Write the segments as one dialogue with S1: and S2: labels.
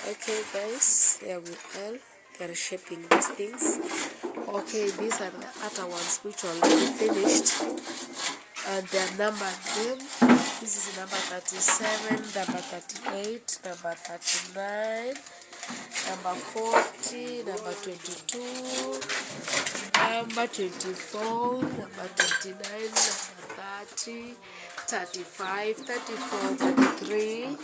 S1: Okay guys, there we are. They are shaping these things. Okay, these are the other ones which already finished, and they are numbered them. This is number 37, number 38, number 39, number 40, number 22, number 24, number 29, number 30, 35, 34, 33,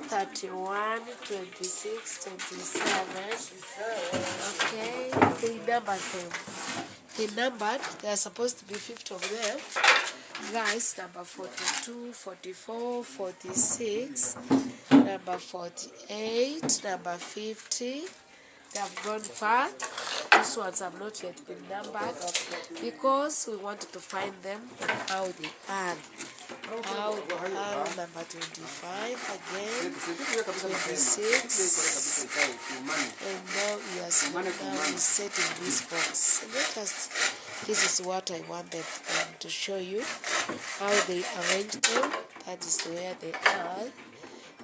S1: 31, 26, 27. Okay, they numbered them. They numbered, there are supposed to be 50 of them. Guys, number 42, 44, 46, number 48, number 50. They have gone far. These ones have not yet been numbered because we wanted to find them and how they are. How they are. Number 25 again, 26, and now he's setting this box. This is what I wanted to show you, how they arrange them. That is where they are.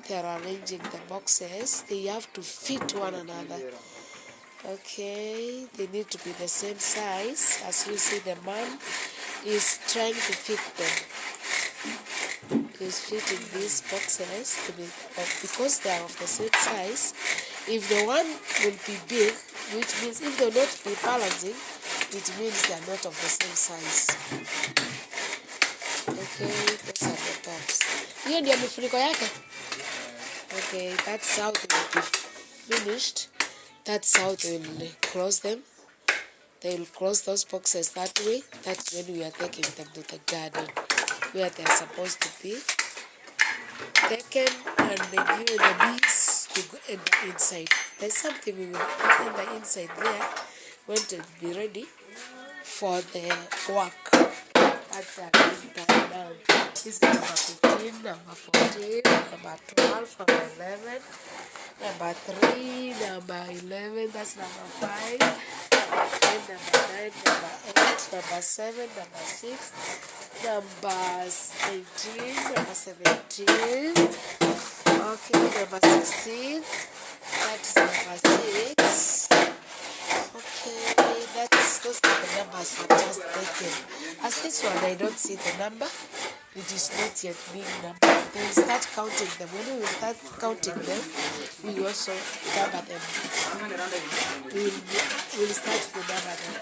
S1: They are arranging the boxes. They have to fit one another. Okay, they need to be the same size. As you see, the man is trying to fit them. He's fitting these boxes to be because they are of the same size. If the one will be big, which means if they will not be balancing, it means they are not of the same size. Okay, those are the tops. Hiyo ndio mifuniko yake. Okay, that's how they will be finished. That's how they will close them. They will close those boxes that way. That's when we are taking them to the garden, where they are supposed to be taken, and they give the bees to go in the inside. There's something we will put in the inside there when it will be ready for the work. That's the time down. This is number 15, number 14, number 12, number 11, number 3, number 11, that's number 5, number 10, number 9, number 8, number 7, number 6, number 18, number 17, okay, number 16, that's number 6, okay, those are the numbers I just taken. As this one, I don't see the number. It is not yet being numbered. They will start counting them. When we will start counting them, we will also number them. We will start to number them.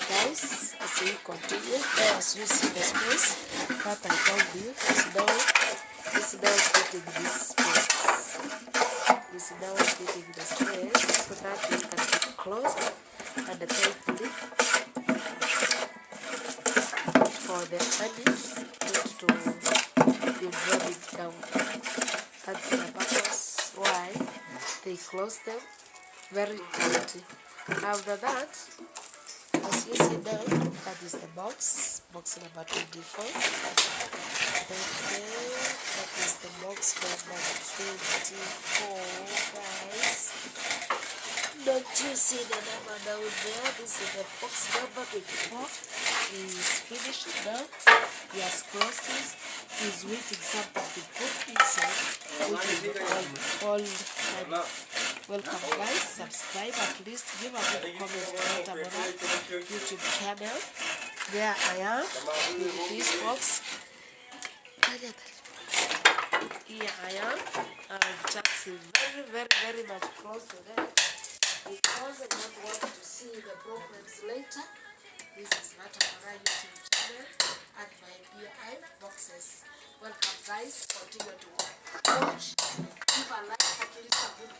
S1: Guys, as we continue, as you see the space that I told you, this now fitting this space. This now fitting the space so that we can keep close and tightly for the honey to be dropping down. That's the purpose why they close them very tightly. After that, as you see now, that is the box number 24. Okay, that is the box number 24, guys. Don't you see the number down there? This is the box number 24. He is finished now. He has closed this. He is waiting something to put inside, which will be called honey. Welcome guys, subscribe at least, give a good comment on our YouTube channel. There I am with this box. Here I am, and just very much close to them because I don't want to see the problems later. This is not our YouTube channel and my beehive boxes. Welcome guys, continue to watch. Give a like, at least a good